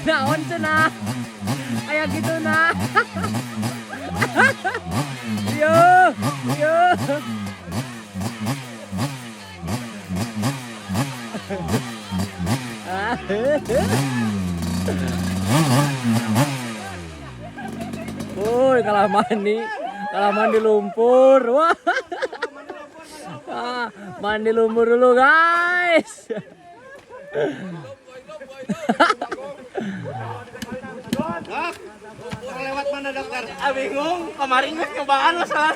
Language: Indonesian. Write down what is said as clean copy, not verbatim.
Naon na. Kayak gitu na. Yo, yo. Uy, kalah mandi lumpur. Wah. Mandi lumpur dulu, guys. Lewat mana dokter? Bingung, kemarin kan cobaan masalah.